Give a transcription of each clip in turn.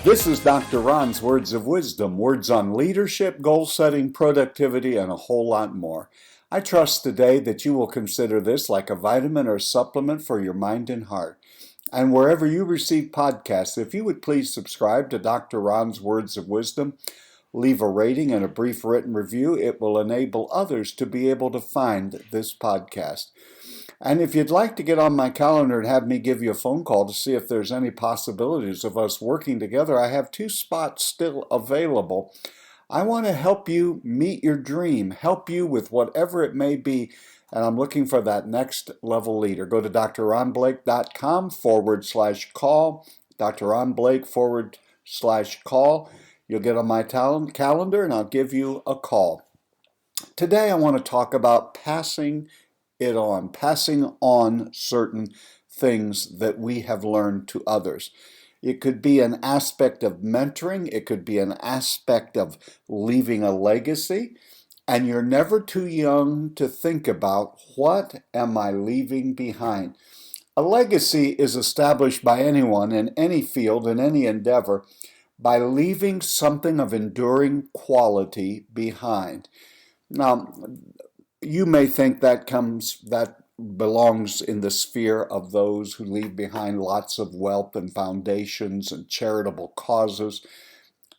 This is Dr. Ron's Words of Wisdom, words on leadership, goal setting, productivity, and a whole lot more. I trust today that you will consider this like a vitamin or supplement for your mind and heart. And wherever you receive podcasts, if you would please subscribe to Dr. Ron's Words of Wisdom, leave a rating and a brief written review. It will enable others to be able to find this podcast. And if you'd like to get on my calendar and have me give you a phone call to see if there's any possibilities of us working together, I have 2 spots still available. I want to help you meet your dream, help you with whatever it may be, and I'm looking for that next level leader. Go to drronblake.com/call, drronblake/call. You'll get on my calendar and I'll give you a call. Today I want to talk about passing on certain things that we have learned to others. It could be an aspect of mentoring, it could be an aspect of leaving a legacy, and you're never too young to think about, what am I leaving behind? A legacy is established by anyone in any field, in any endeavor, by leaving something of enduring quality behind. Now, you may think that belongs in the sphere of those who leave behind lots of wealth and foundations and charitable causes,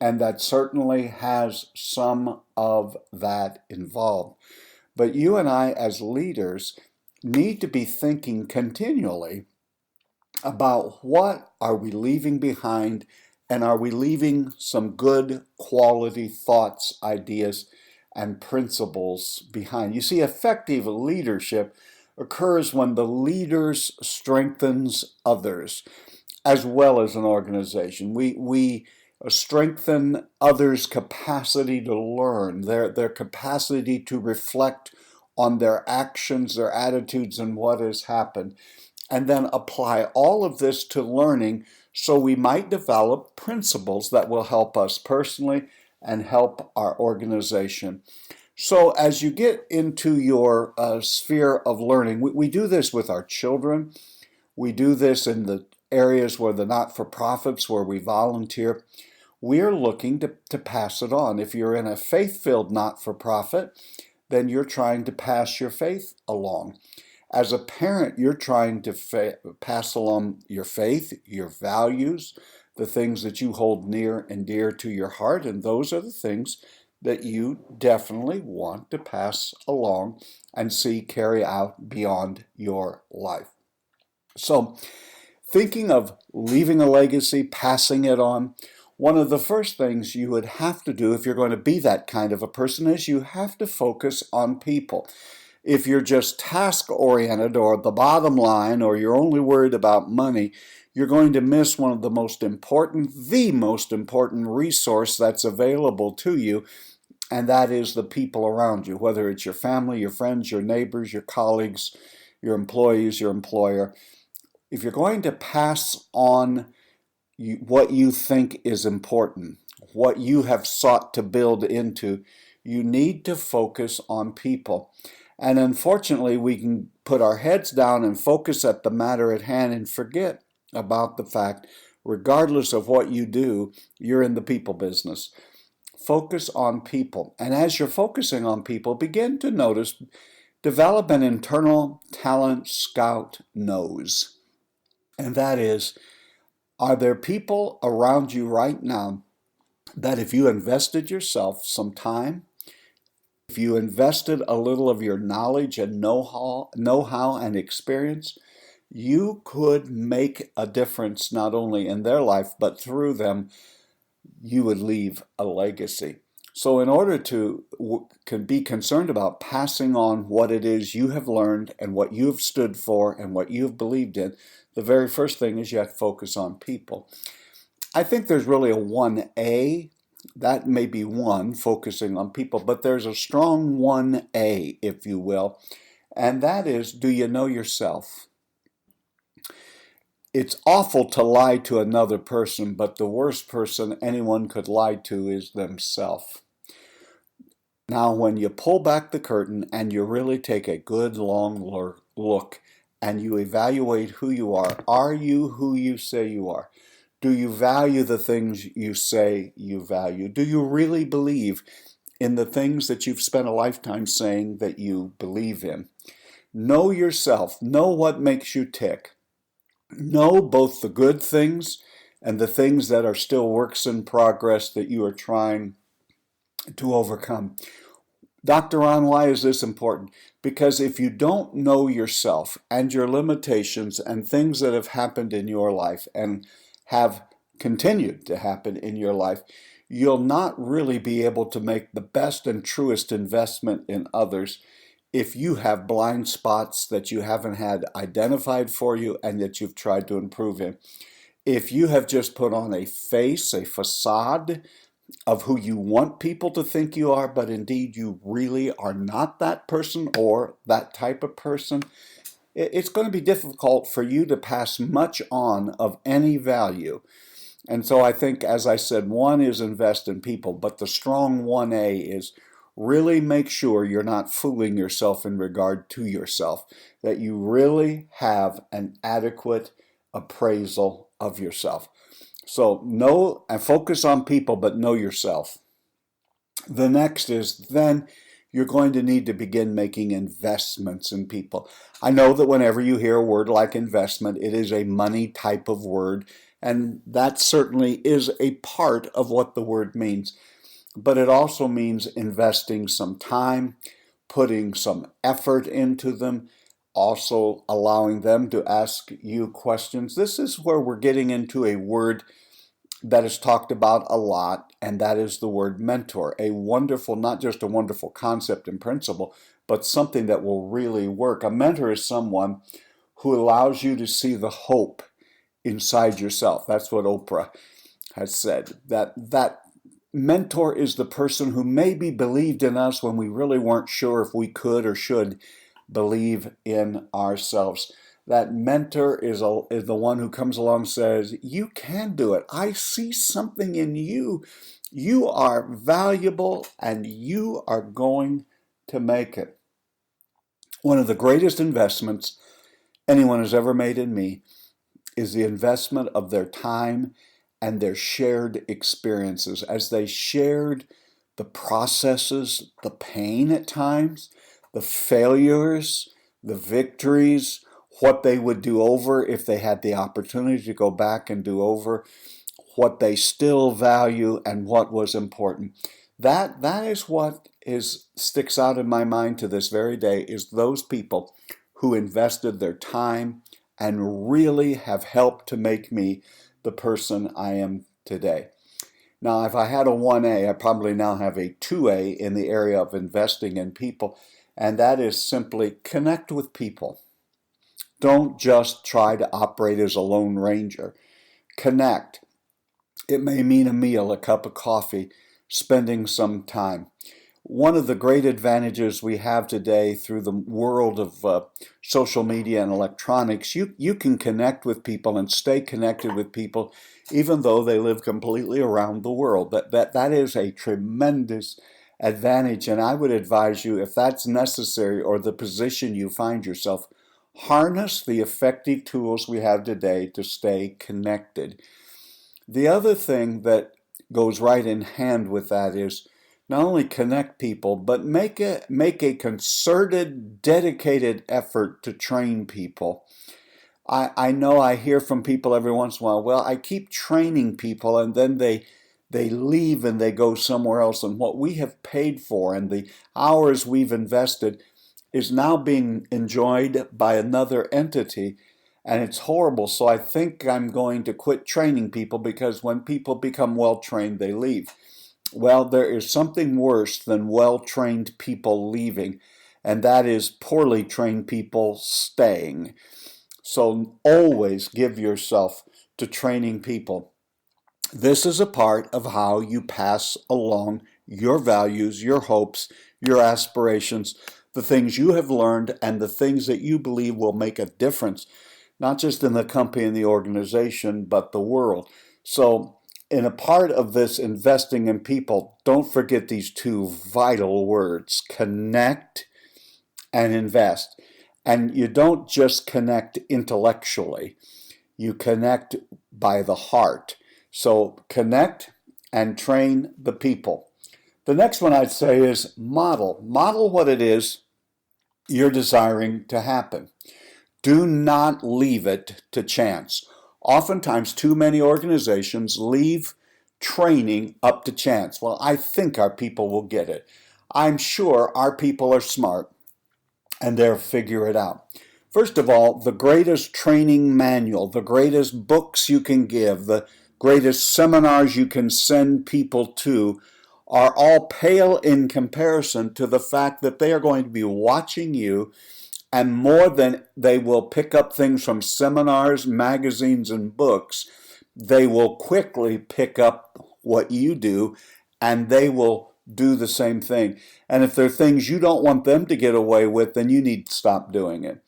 and that certainly has some of that involved. But you and I, as leaders, need to be thinking continually about what are we leaving behind, and are we leaving some good quality thoughts, ideas, and principles behind. You see, effective leadership occurs when the leader strengthens others as well as an organization. We strengthen others' capacity to learn, their capacity to reflect on their actions, their attitudes, and what has happened, and then apply all of this to learning so we might develop principles that will help us personally and help our organization. So as you get into your sphere of learning, we do this with our children. We do this in the areas where the not-for-profits, where we volunteer. We're looking to pass it on. If you're in a faith-filled not-for-profit, then you're trying to pass your faith along. As a parent, you're trying to pass along your faith, your values, the things that you hold near and dear to your heart, and those are the things that you definitely want to pass along and see carry out beyond your life. So, thinking of leaving a legacy, passing it on, one of the first things you would have to do if you're going to be that kind of a person is you have to focus on people. If you're just task-oriented or the bottom line, or you're only worried about money, you're going to miss one of the most important resource that's available to you, and that is the people around you, whether it's your family, your friends, your neighbors, your colleagues, your employees, your employer. If you're going to pass on what you think is important, what you have sought to build into, you need to focus on people. And unfortunately, we can put our heads down and focus at the matter at hand and forget about the fact, regardless of what you do, you're in the people business. Focus on people. And as you're focusing on people, begin to notice, develop an internal talent scout nose. And that is, are there people around you right now that if you invested yourself some time, if you invested a little of your knowledge and know-how and experience, you could make a difference not only in their life, but through them, you would leave a legacy. So in order to be concerned about passing on what it is you have learned and what you have stood for and what you have believed in, the very first thing is you have to focus on people. I think there's really a 1A. That may be one, focusing on people, but there's a strong 1A, if you will, and that is, do you know yourself? It's awful to lie to another person, but the worst person anyone could lie to is themselves. Now, when you pull back the curtain and you really take a good long look and you evaluate who you are you who you say you are? Do you value the things you say you value? Do you really believe in the things that you've spent a lifetime saying that you believe in? Know yourself. Know what makes you tick. Know both the good things and the things that are still works in progress that you are trying to overcome. Dr. Ron, why is this important? Because if you don't know yourself and your limitations and things that have happened in your life and have continued to happen in your life, you'll not really be able to make the best and truest investment in others if you have blind spots that you haven't had identified for you and that you've tried to improve in. If you have just put on a face, a facade of who you want people to think you are, but indeed you really are not that person or that type of person, it's going to be difficult for you to pass much on of any value. And so I think, as I said, one is invest in people, but the strong 1A is really make sure you're not fooling yourself in regard to yourself, that you really have an adequate appraisal of yourself. So know and focus on people, but know yourself. The next is then you're going to need to begin making investments in people. I know that whenever you hear a word like investment, it is a money type of word, and that certainly is a part of what the word means. But it also means investing some time, putting some effort into them, also allowing them to ask you questions. This is where we're getting into a word that is talked about a lot, and that is the word mentor. A wonderful, not just a wonderful concept and principle, but something that will really work. A mentor is someone who allows you to see the hope inside yourself. That's what Oprah has said. That mentor is the person who maybe believed in us when we really weren't sure if we could or should believe in ourselves. That mentor is the one who comes along and says, you can do it. I see something in you. You are valuable and you are going to make it. One of the greatest investments anyone has ever made in me is the investment of their time and their shared experiences. As they shared the processes, the pain at times, the failures, the victories, what they would do over if they had the opportunity to go back and do over, what they still value and what was important. That is what sticks out in my mind to this very day, is those people who invested their time and really have helped to make me the person I am today. Now, if I had a 1A, I probably now have a 2A in the area of investing in people, and that is simply connect with people. Don't just try to operate as a lone ranger. Connect. It may mean a meal, a cup of coffee, spending some time. One of the great advantages we have today through the world of social media and electronics, you can connect with people and stay connected with people even though they live completely around the world. That is a tremendous advantage, and I would advise you, if that's necessary or the position you find yourself, harness the effective tools we have today to stay connected. The other thing that goes right in hand with that is not only connect people, but make a concerted, dedicated effort to train people. I know I hear from people every once in a while, well, I keep training people and then they leave and they go somewhere else, and what we have paid for and the hours we've invested is now being enjoyed by another entity, and it's horrible. So I think I'm going to quit training people, because when people become well trained, they leave. Well, there is something worse than well-trained people leaving, and that is poorly trained people staying. So always give yourself to training people. This is a part of how you pass along your values, your hopes, your aspirations, the things you have learned, and the things that you believe will make a difference, not just in the company and the organization, but the world. So in a part of this investing in people, don't forget these two vital words: connect and invest. And you don't just connect intellectually. You connect by the heart. So connect and train the people. The next one I'd say is model. Model what it is you're desiring to happen. Do not leave it to chance. Oftentimes, too many organizations leave training up to chance. Well, I think our people will get it. I'm sure our people are smart and they'll figure it out. First of all, the greatest training manual, the greatest books you can give, the greatest seminars you can send people to are all pale in comparison to the fact that they are going to be watching you, and more than they will pick up things from seminars, magazines, and books, they will quickly pick up what you do and they will do the same thing. And if there are things you don't want them to get away with, then you need to stop doing it.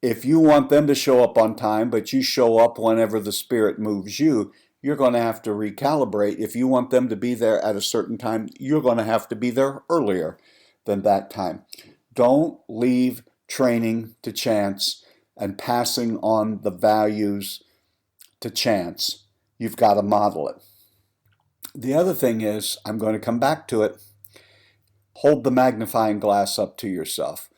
If you want them to show up on time, but you show up whenever the Spirit moves you, you're going to have to recalibrate. If you want them to be there at a certain time, you're going to have to be there earlier than that time. Don't leave training to chance and passing on the values to chance. You've got to model it. The other thing is, I'm going to come back to it, hold the magnifying glass up to yourself.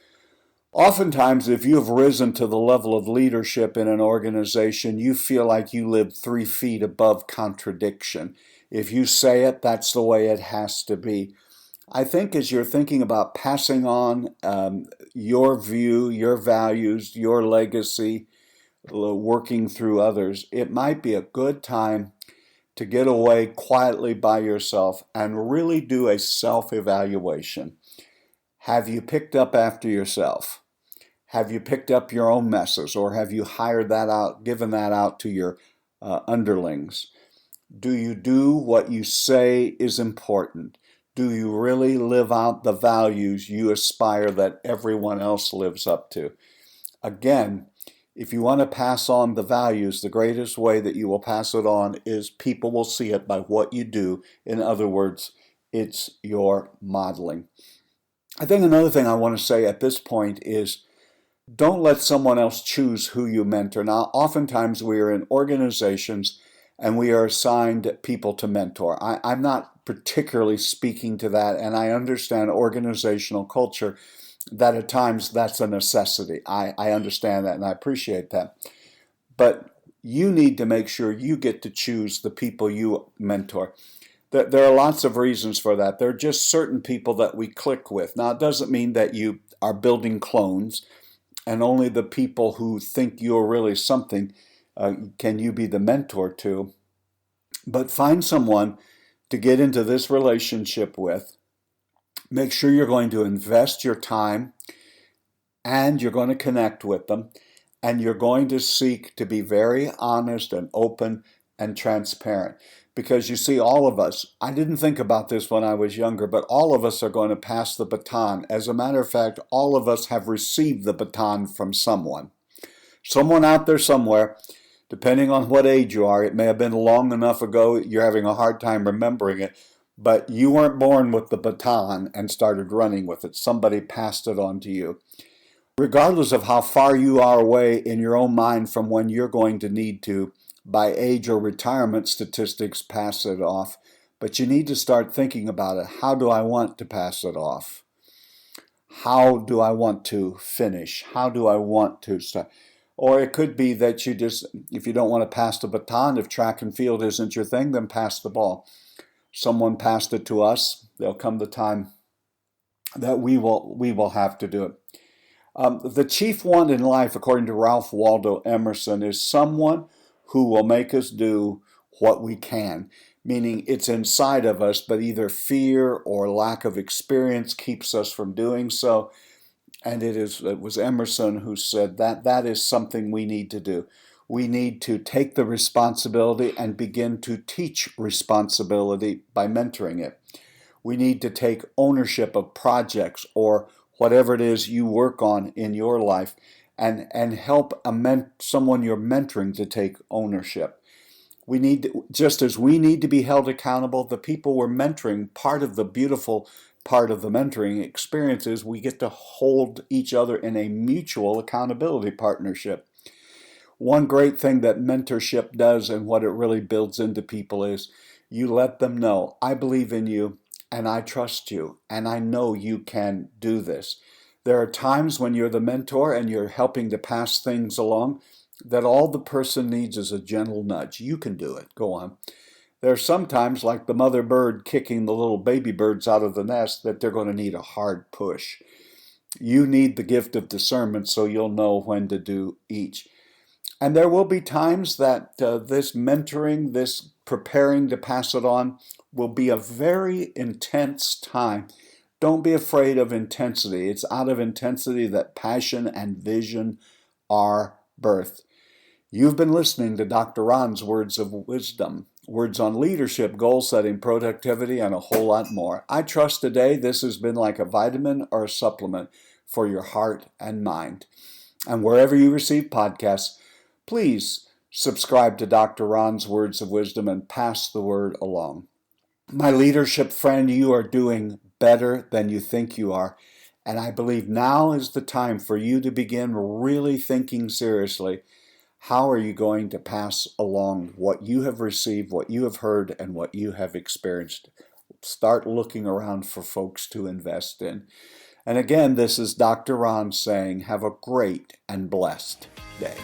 Oftentimes, if you have risen to the level of leadership in an organization, you feel like you live 3 feet above contradiction. If you say it, that's the way it has to be. I think as you're thinking about passing on your view, your values, your legacy, working through others, it might be a good time to get away quietly by yourself and really do a self-evaluation. Have you picked up after yourself? Have you picked up your own messes, or have you hired that out, given that out to your underlings? Do you do what you say is important? Do you really live out the values you aspire that everyone else lives up to? Again, if you want to pass on the values, the greatest way that you will pass it on is people will see it by what you do. In other words, it's your modeling. I think another thing I want to say at this point is don't let someone else choose who you mentor. Now, oftentimes we are in organizations and we are assigned people to mentor. I'm not particularly speaking to that, and I understand organizational culture that at times that's a necessity. I understand that and I appreciate that. But you need to make sure you get to choose the people you mentor. There are lots of reasons for that. There are just certain people that we click with. Now, it doesn't mean that you are building clones and only the people who think you're really something can you be the mentor to. But find someone to get into this relationship with. Make sure you're going to invest your time and you're going to connect with them, and you're going to seek to be very honest and open and transparent. Because you see, all of us, I didn't think about this when I was younger, but all of us are going to pass the baton. As a matter of fact, all of us have received the baton from someone. Someone out there somewhere, depending on what age you are, it may have been long enough ago, you're having a hard time remembering it, but you weren't born with the baton and started running with it. Somebody passed it on to you. Regardless of how far you are away in your own mind from when you're going to need to, by age or retirement statistics, pass it off. But you need to start thinking about it. How do I want to pass it off? How do I want to finish? How do I want to start? Or it could be that you just, if you don't want to pass the baton, if track and field isn't your thing, then pass the ball. Someone passed it to us. There'll come the time that we will have to do it. The chief want in life, according to Ralph Waldo Emerson, is someone who will make us do what we can, meaning it's inside of us, but either fear or lack of experience keeps us from doing so. And it was Emerson who said that is something we need to do. We need to take the responsibility and begin to teach responsibility by mentoring it. We need to take ownership of projects or whatever it is you work on in your life, and help someone you're mentoring to take ownership. Just as we need to be held accountable, the people we're mentoring, part of the beautiful part of the mentoring experience is we get to hold each other in a mutual accountability partnership. One great thing that mentorship does and what it really builds into people is you let them know, I believe in you and I trust you and I know you can do this. There are times when you're the mentor and you're helping to pass things along that all the person needs is a gentle nudge. You can do it. Go on. There are sometimes, like the mother bird kicking the little baby birds out of the nest, that they're going to need a hard push. You need the gift of discernment so you'll know when to do each. And there will be times that this mentoring, this preparing to pass it on, will be a very intense time. Don't be afraid of intensity. It's out of intensity that passion and vision are birthed. You've been listening to Dr. Ron's Words of Wisdom, words on leadership, goal setting, productivity, and a whole lot more. I trust today this has been like a vitamin or a supplement for your heart and mind. And wherever you receive podcasts, please subscribe to Dr. Ron's Words of Wisdom and pass the word along. My leadership friend, you are doing better than you think you are. And I believe now is the time for you to begin really thinking seriously. How are you going to pass along what you have received, what you have heard, and what you have experienced? Start looking around for folks to invest in. And again, this is Dr. Ron saying, have a great and blessed day.